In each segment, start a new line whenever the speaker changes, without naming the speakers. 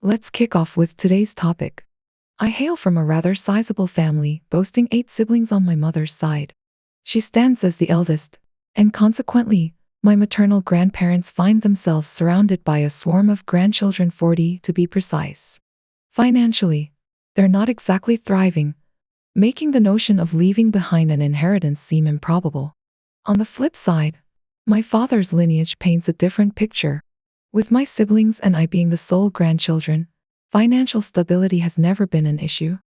Let's kick off with today's topic. I hail from a rather sizable family, boasting 8 siblings on my mother's side. She stands as the eldest, and consequently, my maternal grandparents find themselves surrounded by a swarm of grandchildren, 40 to be precise. Financially, they're not exactly thriving, making the notion of leaving behind an inheritance seem improbable. On the flip side, my father's lineage paints a different picture. With my siblings and I being the sole grandchildren, financial stability has never been an issue.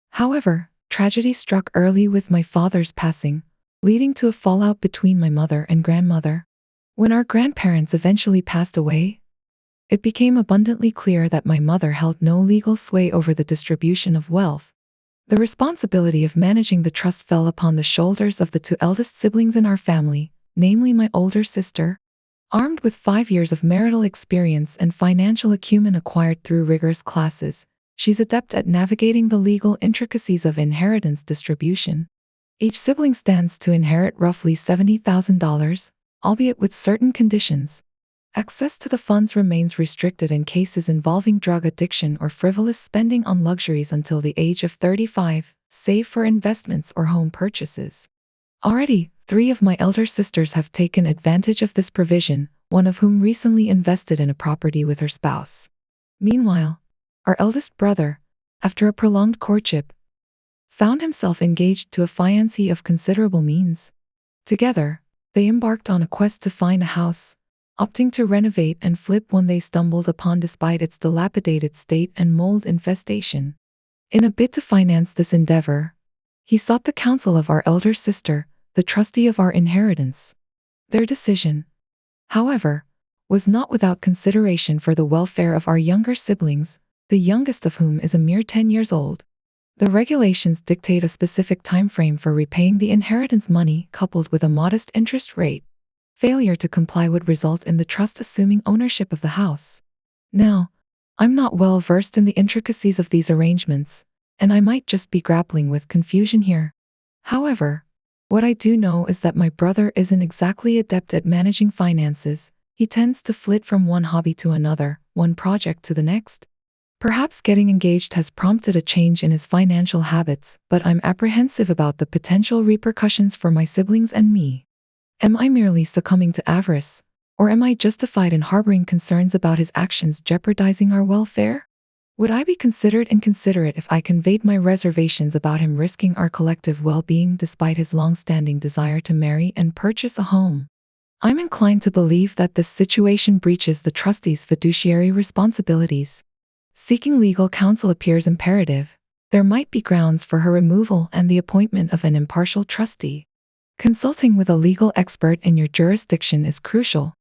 However, tragedy struck early with my father's passing, leading to a fallout between my mother and grandmother. When our grandparents eventually passed away, it became abundantly clear that my mother held no legal sway over the distribution of wealth. The responsibility of managing the trust fell upon the shoulders of the 2 eldest siblings in our family, namely my older sister. Armed with 5 years of marital experience and financial acumen acquired through rigorous classes, she's adept at navigating the legal intricacies of inheritance distribution. Each sibling stands to inherit roughly $70,000, albeit with certain conditions. Access to the funds remains restricted in cases involving drug addiction or frivolous spending on luxuries until the age of 35, save for investments or home purchases. Already, 3 of my elder sisters have taken advantage of this provision, one of whom recently invested in a property with her spouse. Meanwhile, our eldest brother, after a prolonged courtship, found himself engaged to a fiancée of considerable means. Together, they embarked on a quest to find a house, opting to renovate and flip one they stumbled upon despite its dilapidated state and mold infestation. In a bid to finance this endeavor, he sought the counsel of our elder sister, the trustee of our inheritance. Their decision, however, was not without consideration for the welfare of our younger siblings, the youngest of whom is a mere 10 years old. The regulations dictate a specific time frame for repaying the inheritance money, coupled with a modest interest rate. Failure to comply would result in the trust assuming ownership of the house. Now, I'm not well versed in the intricacies of these arrangements, and I might just be grappling with confusion here. However, what I do know is that my brother isn't exactly adept at managing finances. He tends to flit from one hobby to another, one project to the next. Perhaps getting engaged has prompted a change in his financial habits, but I'm apprehensive about the potential repercussions for my siblings and me. Am I merely succumbing to avarice, or am I justified in harboring concerns about his actions jeopardizing our welfare? Would I be considered inconsiderate if I conveyed my reservations about him risking our collective well-being despite his long-standing desire to marry and purchase a home? I'm inclined to believe that this situation breaches the trustee's fiduciary responsibilities. Seeking legal counsel appears imperative. There might be grounds for her removal and the appointment of an impartial trustee. Consulting with a legal expert in your jurisdiction is crucial.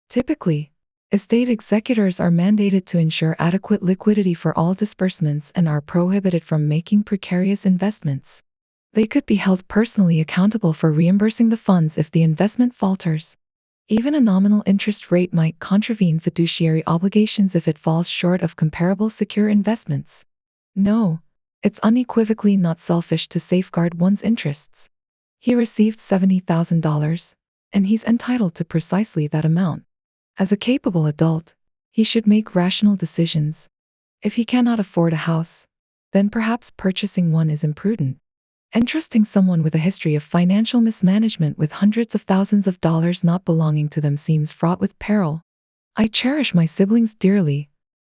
Typically, estate executors are mandated to ensure adequate liquidity for all disbursements and are prohibited from making precarious investments. They could be held personally accountable for reimbursing the funds if the investment falters. Even a nominal interest rate might contravene fiduciary obligations if it falls short of comparable secure investments. No, it's unequivocally not selfish to safeguard one's interests. He received $70,000, and he's entitled to precisely that amount. As a capable adult, he should make rational decisions. If he cannot afford a house, then perhaps purchasing one is imprudent. Entrusting someone with a history of financial mismanagement with hundreds of thousands of dollars not belonging to them seems fraught with peril. I cherish my siblings dearly.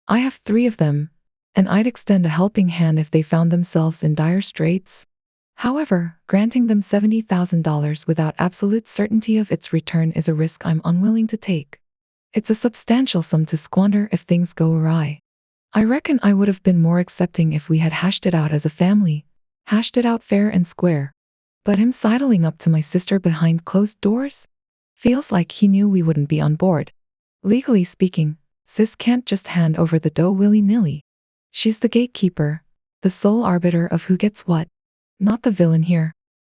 I have 3 of them, and I'd extend a helping hand if they found themselves in dire straits. However, granting them $70,000 without absolute certainty of its return is a risk I'm unwilling to take. It's a substantial sum to squander if things go awry. I reckon I would have been more accepting if we had hashed it out as a family, hashed it out fair and square. But him sidling up to my sister behind closed doors? Feels like he knew we wouldn't be on board. Legally speaking, sis can't just hand over the dough willy-nilly. She's the gatekeeper, the sole arbiter of who gets what. Not the villain here.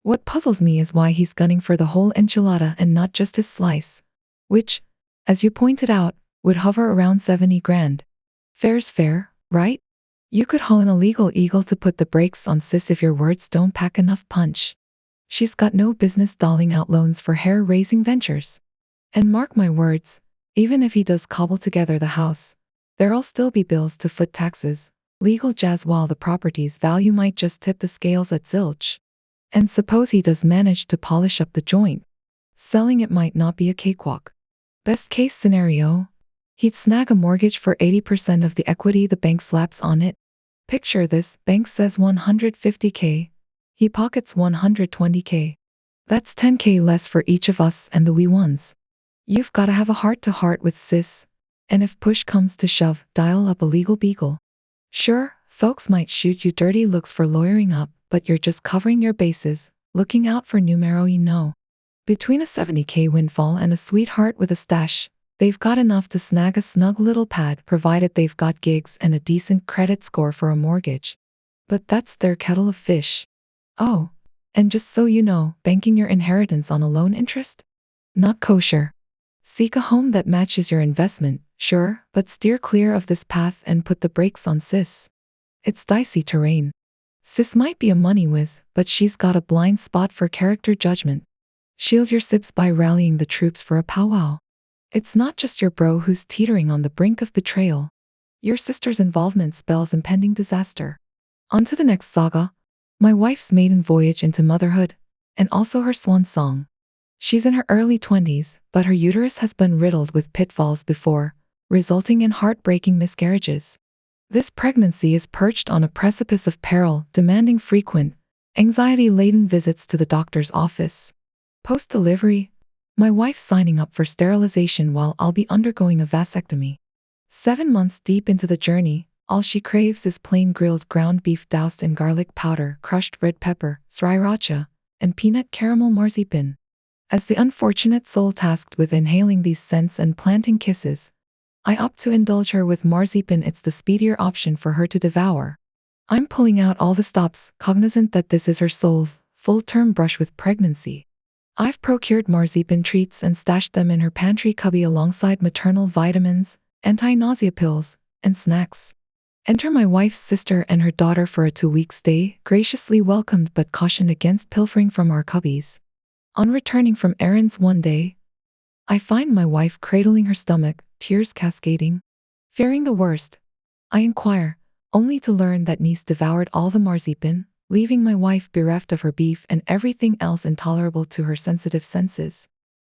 What puzzles me is why he's gunning for the whole enchilada and not just his slice, which, as you pointed out, would hover around 70 grand. Fair's fair, right? You could haul in a legal eagle to put the brakes on sis if your words don't pack enough punch. She's got no business doling out loans for hair-raising ventures. And mark my words, even if he does cobble together the house, There'll still be bills to foot taxes, legal jazz while the property's value might just tip the scales at zilch. And suppose he does manage to polish up the joint. Selling it might not be a cakewalk. Best case scenario, he'd snag a mortgage for 80% of the equity the bank slaps on it. Picture this, bank says 150K. He pockets 120K. That's 10K less for each of us and the wee ones. You've gotta have a heart-to-heart with sis. And if push comes to shove, dial up a legal beagle. Sure, folks might shoot you dirty looks for lawyering up, but you're just covering your bases, looking out for numero uno. Between a 70K windfall and a sweetheart with a stash, they've got enough to snag a snug little pad provided they've got gigs and a decent credit score for a mortgage. But that's their kettle of fish. Oh, and just so you know, banking your inheritance on a loan interest? Not kosher. Seek a home that matches your investment, sure, but steer clear of this path and put the brakes on sis. It's dicey terrain. Sis might be a money whiz, but she's got a blind spot for character judgment. Shield your sips by rallying the troops for a powwow. It's not just your bro who's teetering on the brink of betrayal. Your sister's involvement spells impending disaster. On to the next saga, my wife's maiden voyage into motherhood, and also her swan song. She's in her early 20s, but her uterus has been riddled with pitfalls before, resulting in heartbreaking miscarriages. This pregnancy is perched on a precipice of peril, demanding frequent, anxiety-laden visits to the doctor's office. Post-delivery, my wife's signing up for sterilization while I'll be undergoing a vasectomy. 7 months deep into the journey, all she craves is plain grilled ground beef doused in garlic powder, crushed red pepper, sriracha, and peanut caramel marzipan. As the unfortunate soul tasked with inhaling these scents and planting kisses, I opt to indulge her with marzipan. It's the speedier option for her to devour. I'm pulling out all the stops, cognizant that this is her sole, full-term brush with pregnancy. I've procured marzipan treats and stashed them in her pantry cubby alongside maternal vitamins, anti-nausea pills, and snacks. Enter my wife's sister and her daughter for a 2-week stay, graciously welcomed but cautioned against pilfering from our cubbies. On returning from errands one day, I find my wife cradling her stomach, tears cascading. Fearing the worst, I inquire, only to learn that niece devoured all the marzipan, leaving my wife bereft of her beef and everything else intolerable to her sensitive senses.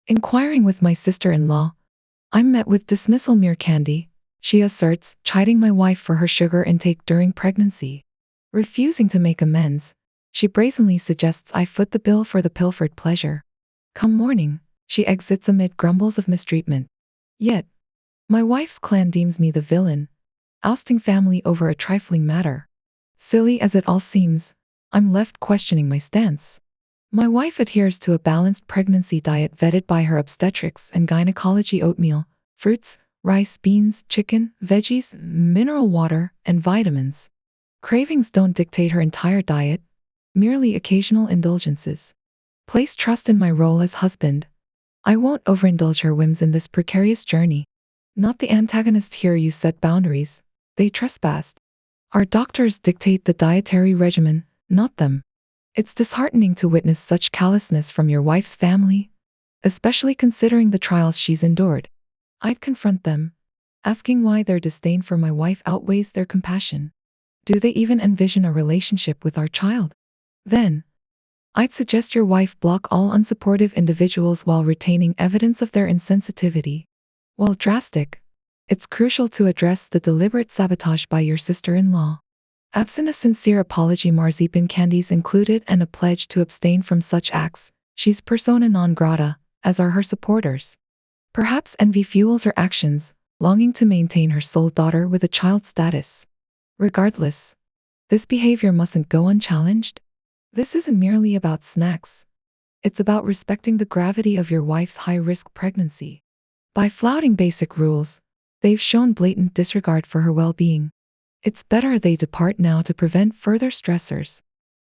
Inquiring with my sister-in-law, I'm met with dismissal. Mere candy, she asserts, chiding my wife for her sugar intake during pregnancy. Refusing to make amends, she brazenly suggests I foot the bill for the pilfered pleasure. Come morning, she exits amid grumbles of mistreatment. Yet, my wife's clan deems me the villain, ousting family over a trifling matter. Silly as it all seems, I'm left questioning my stance. My wife adheres to a balanced pregnancy diet vetted by her obstetrics and gynecology: oatmeal, fruits, rice, beans, chicken, veggies, mineral water, and vitamins. Cravings don't dictate her entire diet, merely occasional indulgences. Place trust in my role as husband. I won't overindulge her whims in this precarious journey. Not the antagonist here. You set boundaries, they trespassed. Our doctors dictate the dietary regimen, not them. It's disheartening to witness such callousness from your wife's family, especially considering the trials she's endured. I'd confront them, asking why their disdain for my wife outweighs their compassion. Do they even envision a relationship with our child? Then, I'd suggest your wife block all unsupportive individuals while retaining evidence of their insensitivity. While drastic, it's crucial to address the deliberate sabotage by your sister-in-law. Absent a sincere apology, marzipan candies included, and a pledge to abstain from such acts, she's persona non grata, as are her supporters. Perhaps envy fuels her actions, longing to maintain her sole daughter with a child status. Regardless, this behavior mustn't go unchallenged. This isn't merely about snacks. It's about respecting the gravity of your wife's high-risk pregnancy. By flouting basic rules, they've shown blatant disregard for her well-being. It's better they depart now to prevent further stressors.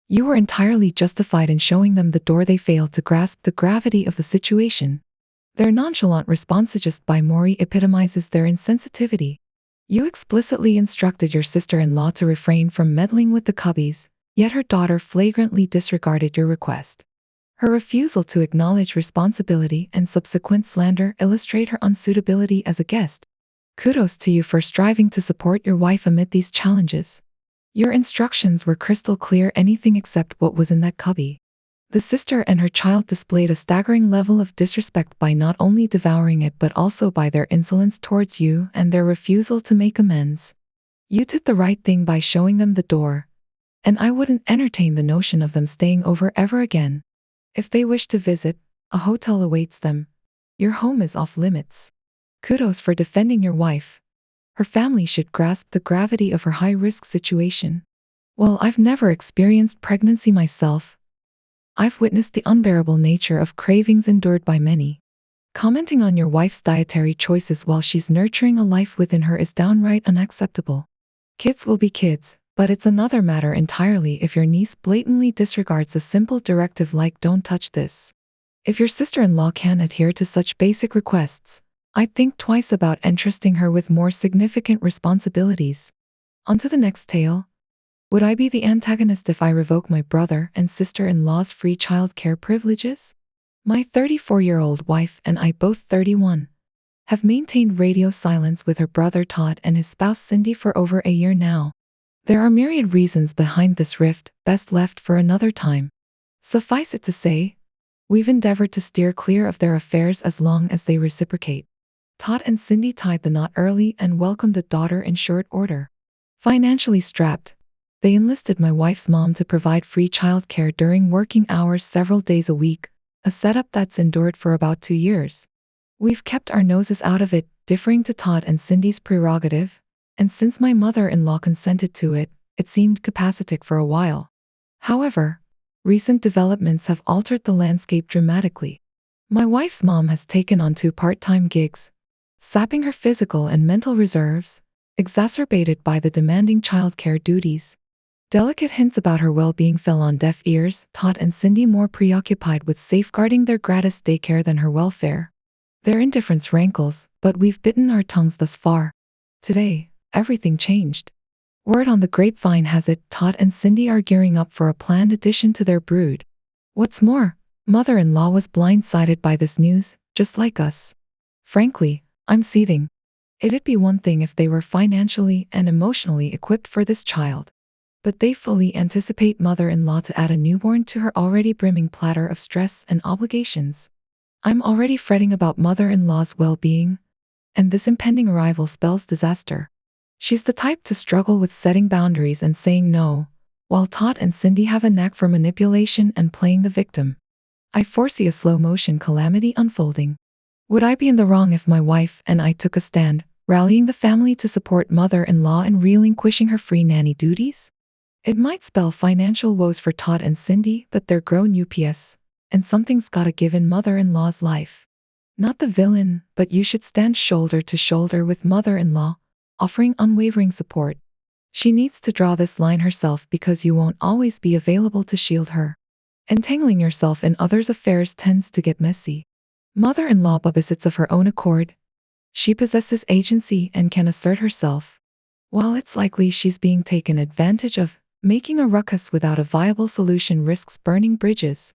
You were entirely justified in showing them the door. They failed to grasp the gravity of the situation. Their nonchalant response just by Maury epitomizes their insensitivity. You explicitly instructed your sister-in-law to refrain from meddling with the cubbies, yet her daughter flagrantly disregarded your request. Her refusal to acknowledge responsibility and subsequent slander illustrate her unsuitability as a guest. Kudos to you for striving to support your wife amid these challenges. Your instructions were crystal clear, anything except what was in that cubby. The sister and her child displayed a staggering level of disrespect by not only devouring it but also by their insolence towards you and their refusal to make amends. You did the right thing by showing them the door, and I wouldn't entertain the notion of them staying over ever again. If they wish to visit, a hotel awaits them. Your home is off limits. Kudos for defending your wife. Her family should grasp the gravity of her high-risk situation. While I've never experienced pregnancy myself, I've witnessed the unbearable nature of cravings endured by many. Commenting on your wife's dietary choices while she's nurturing a life within her is downright unacceptable. Kids will be kids, but it's another matter entirely if your niece blatantly disregards a simple directive like "don't touch this." If your sister-in-law can't adhere to such basic requests, I'd think twice about entrusting her with more significant responsibilities. On to the next tale. Would I be the antagonist if I revoke my brother and sister-in-law's free child care privileges? My 34-year-old wife and I, both 31, have maintained radio silence with her brother Todd and his spouse Cindy for over a year now. There are myriad reasons behind this rift, best left for another time. Suffice it to say, we've endeavored to steer clear of their affairs as long as they reciprocate. Todd and Cindy tied the knot early and welcomed a daughter in short order. Financially strapped, they enlisted my wife's mom to provide free childcare during working hours several days a week, a setup that's endured for about 2 years. We've kept our noses out of it, deferring to Todd and Cindy's prerogative, and since my mother-in-law consented to it, it seemed capacitic for a while. However, recent developments have altered the landscape dramatically. My wife's mom has taken on 2 part-time gigs, sapping her physical and mental reserves, exacerbated by the demanding childcare duties. Delicate hints about her well-being fell on deaf ears, Todd and Cindy more preoccupied with safeguarding their gratis daycare than her welfare. Their indifference rankles, but we've bitten our tongues thus far. Today, everything changed. Word on the grapevine has it Todd and Cindy are gearing up for a planned addition to their brood. What's more, mother-in-law was blindsided by this news, just like us. Frankly, I'm seething. It'd be one thing if they were financially and emotionally equipped for this child, but they fully anticipate mother-in-law to add a newborn to her already brimming platter of stress and obligations. I'm already fretting about mother-in-law's well-being, and this impending arrival spells disaster. She's the type to struggle with setting boundaries and saying no, while Todd and Cindy have a knack for manipulation and playing the victim. I foresee a slow-motion calamity unfolding. Would I be in the wrong if my wife and I took a stand, rallying the family to support mother-in-law and relinquishing her free nanny duties? It might spell financial woes for Todd and Cindy, but they're grown UPS, and something's gotta give in mother-in-law's life. Not the villain, but you should stand shoulder to shoulder with mother-in-law, offering unwavering support. She needs to draw this line herself because you won't always be available to shield her. Entangling yourself in others' affairs tends to get messy. Mother-in-law babysits of her own accord. She possesses agency and can assert herself. While it's likely she's being taken advantage of, making a ruckus without a viable solution risks burning bridges.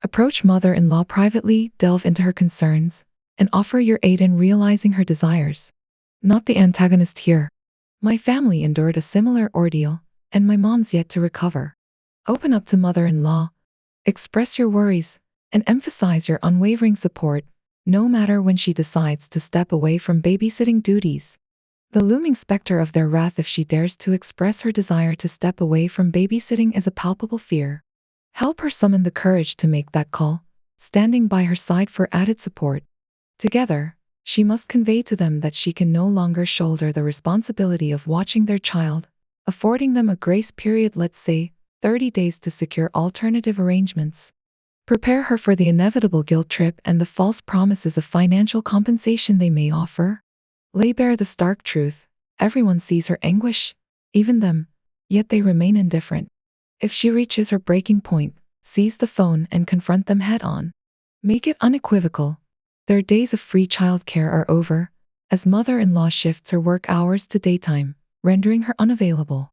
Approach mother-in-law privately, delve into her concerns, and offer your aid in realizing her desires. Not the antagonist here. My family endured a similar ordeal, and my mom's yet to recover. Open up to mother-in-law, express your worries, and emphasize your unwavering support, no matter when she decides to step away from babysitting duties. The looming specter of their wrath if she dares to express her desire to step away from babysitting is a palpable fear. Help her summon the courage to make that call, standing by her side for added support. Together, she must convey to them that she can no longer shoulder the responsibility of watching their child, affording them a grace period, let's say, 30 days to secure alternative arrangements. Prepare her for the inevitable guilt trip and the false promises of financial compensation they may offer. Lay bare the stark truth. Everyone sees her anguish, even them, yet they remain indifferent. If she reaches her breaking point, seize the phone and confront them head-on. Make it unequivocal. Their days of free childcare are over, as mother-in-law shifts her work hours to daytime, rendering her unavailable.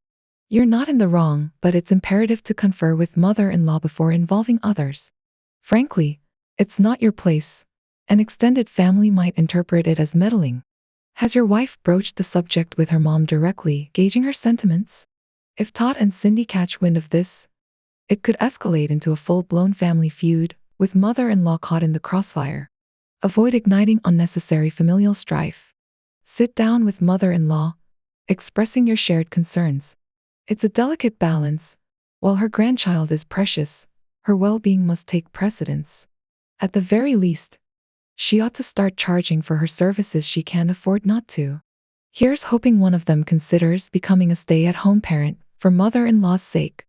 You're not in the wrong, but it's imperative to confer with mother-in-law before involving others. Frankly, it's not your place. An extended family might interpret it as meddling. Has your wife broached the subject with her mom directly, gauging her sentiments? If Todd and Cindy catch wind of this, it could escalate into a full-blown family feud, with mother-in-law caught in the crossfire. Avoid igniting unnecessary familial strife. Sit down with mother-in-law, expressing your shared concerns. It's a delicate balance. While her grandchild is precious, her well-being must take precedence. At the very least, she ought to start charging for her services she can't afford not to. Here's hoping one of them considers becoming a stay-at-home parent for mother-in-law's sake.